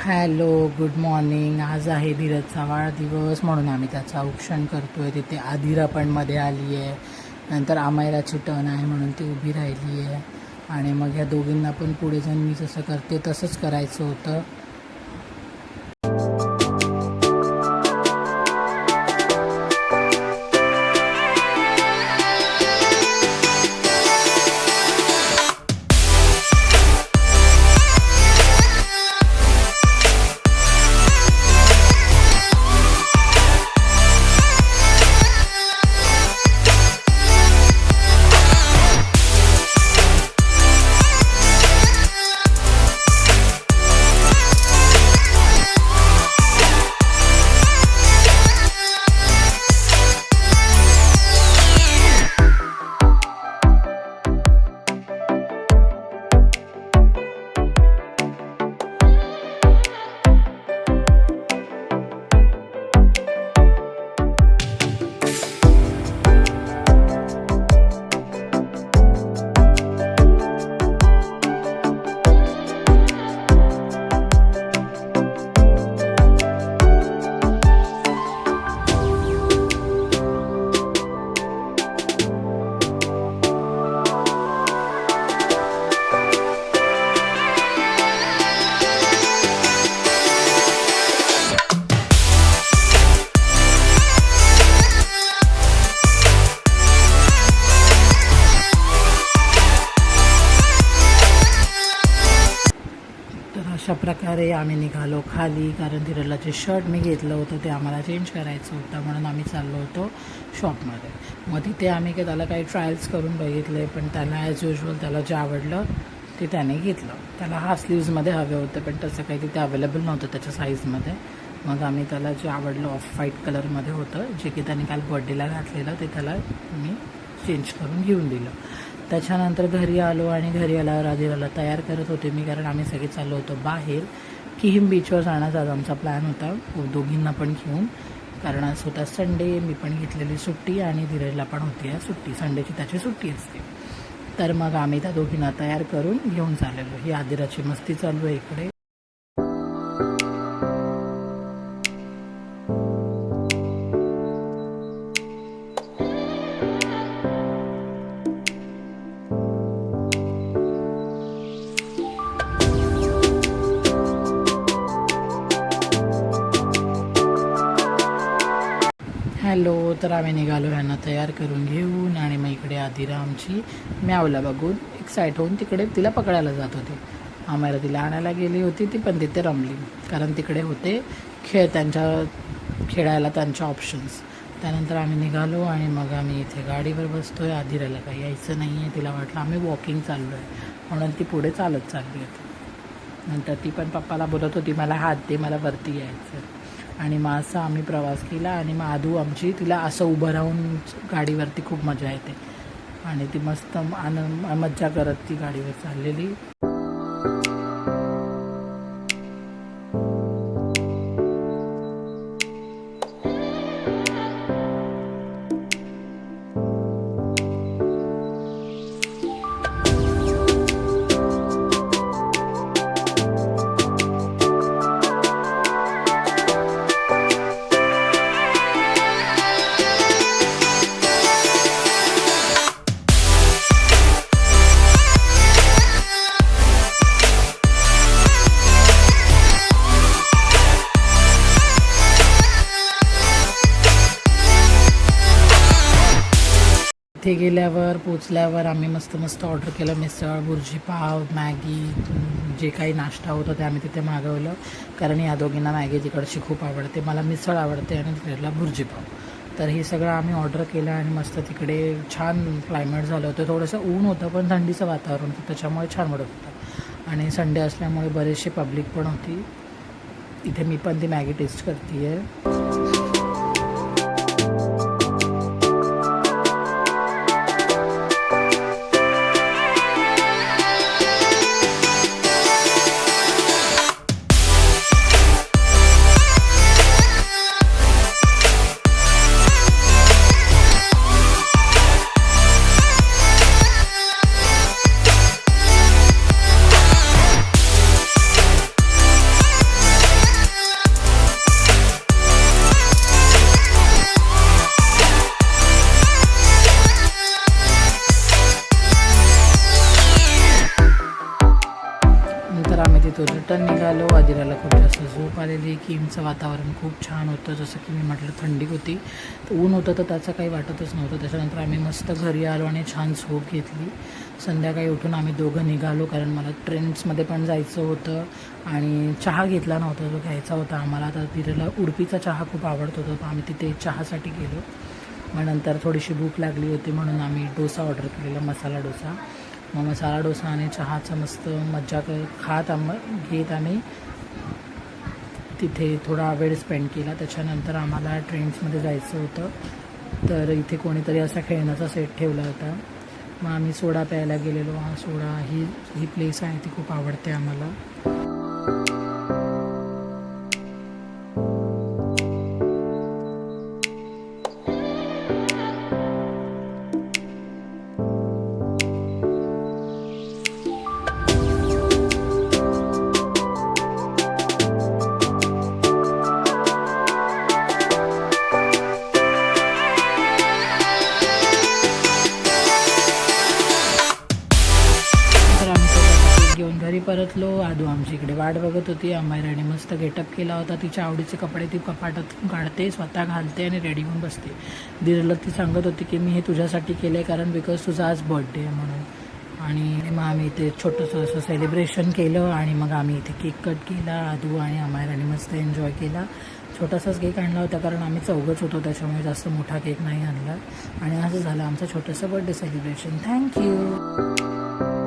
Hello, good morning. आज आहे धीरजचा वाढदिवस म्हणून आम्ही त्याचं औक्षण करतो आहे. तिथे आधिरा पण मध्ये आली आहे. नंतर आमायराची टर्न आहे म्हणून ती उभी राहिली आहे. आणि मग ह्या दोघींना पण पुढे जाऊन मी जसं करते तसंच करायचं होतं. अशा प्रकारे आम्ही निघालो खाली, कारण धीरजला जे शर्ट मी घेतलं होतं ते आम्हाला चेंज करायचं होतं म्हणून आम्ही चाललो होतो शॉपमध्ये. मग तिथे आम्ही त्याला काही ट्रायल्स करून बघितले, पण त्याला ॲज युजल त्याला जे आवडलं ते त्याने घेतलं. त्याला हाफ स्लीव्जमध्ये हवे होते, पण तसं काही तिथे अवेलेबल नव्हतं त्याच्या साईजमध्ये. मग आम्ही त्याला जे आवडलं ऑफ व्हाईट कलरमध्ये होतं, जे की त्याने काल बर्थडेला घातलेलं, ते त्याला मी चेंज करून घेऊन दिलं. त्याच्यानंतर घरी आलो आणि घरी आल्यावर आधीराला तयार करत होते मी, कारण आम्ही सगळे चाललो होतो बाहेर. किहिम बीचवर जाण्याचा आज आमचा प्लॅन होता, दोघींना पण घेऊन, कारण आज होता संडे. मी पण घेतलेली सुट्टी आणि धीरजला पण होती आहे सुट्टी. संडेची त्याची सुट्टी असते. तर मग आम्ही त्या दोघींना तयार करून घेऊन चाललेलो. ही आधीराची मस्ती चालू आहे इकडे. हॅलो, तर आम्ही निघालो ह्यांना तयार करून घेऊन. आणि मग इकडे आधिरा आमची म्यावला बघून एक्साईट होऊन तिकडे तिला पकडायला जात होती. आम्हाला तिला आणायला गेली होती, ती पण तिथे रमली, कारण तिकडे होते खेळायला त्यांच्या ऑप्शन्स. त्यानंतर आम्ही निघालो आणि मग आम्ही इथे गाडीवर बसतो आहे. आधिराला काही यायचं नाही आहे, तिला वाटलं आम्ही वॉकिंग चाललो आहे म्हणून ती पुढे चालत चालली होती. नंतर ती पण पप्पाला बोलत होती मला हात दे, मला वरती यायचं. आणि मग असं आम्ही प्रवास केला. आणि मग आधू आमची, तिला असं उभं राहून गाडीवरती खूप मजा येते आणि ती मस्त मज्जा करत ती गाडीवर चाललेली. इथे गेल्यावर पोचल्यावर आम्ही मस्त ऑर्डर केलं. मिसळ, बुर्जी पाव, मॅगी, जे काही नाश्ता होता ते आम्ही तिथे मागवलं, कारण या दोघींना मॅगी तिकडची खूप आवडते. मला मिसळ आवडते आणि तिकडला बुर्जी पाव. तर हे सगळं आम्ही ऑर्डर केलं आणि मस्त तिकडे छान क्लायमेट झालं होतं. थोडंसं ऊन होतं पण थंडीचं वातावरण होतं, त्याच्यामुळे छान वाटत होतं. आणि संडे असल्यामुळे बरेचसे पब्लिक पण होती. इथे मी पण ती मॅगी टेस्ट करते आहे. झोपताना निघालो. आदिराला खूप जास्त झोप आलेली. किमचं वातावरण खूप छान होतं, जसं की मी म्हटलं थंडी होती, तर ऊन होतं तर त्याचं काही वाटतच नव्हतं. त्याच्यानंतर आम्ही मस्त घरी आलो आणि छान झोप घेतली. संध्याकाळी उठून आम्ही दोघं निघालो, कारण मला ट्रेंड्समध्ये पण जायचं होतं आणि चहा घेतला नव्हता, जो घ्यायचा होता आम्हाला. तर तिला उडपीचा चहा खूप आवडत होता, तर आम्ही तिथे चहासाठी गेलो. मग नंतर थोडीशी भूक लागली होती म्हणून आम्ही डोसा ऑर्डर केलेला, मसाला डोसा. मग मसाला डोसा आणि चहाचं मस्त मज्जा खात घेत आम्ही तिथे थोडा वेळ स्पेंड केला. त्याच्यानंतर आम्हाला ट्रेंड्समध्ये जायचं होतं, तर इथे कोणीतरी असा खेळण्याचा सेट ठेवला होता. मग आम्ही सोडा प्यायला गेलेलो. हा सोडा ही प्लेस आहे, ती खूप आवडते आम्हाला. घेऊन घरी परतलो. आदू आमची इकडे वाट बघत होती. अमायराने मस्त गेटअप केला होता. तिच्या आवडीचे कपडे ती कपाटातून काढते, स्वतः घालते आणि रेडी होऊन बसते. दिरला ती सांगत होती की मी हे तुझ्यासाठी केलं आहे, कारण बिकॉज तुझा आज बर्थडे आहे म्हणून. आणि मग आम्ही इथे छोटंसं असं सेलिब्रेशन केलं आणि मग आम्ही इथे केक कट केला. आदू आणि अमायराने मस्त एन्जॉय केला. छोटासाच केक आणला होता, कारण आम्ही चौघंच होतो, त्याच्यामुळे जास्त मोठा केक नाही आणला. आणि असं झालं आमचं छोटंसं बर्थडे सेलिब्रेशन. थँक्यू.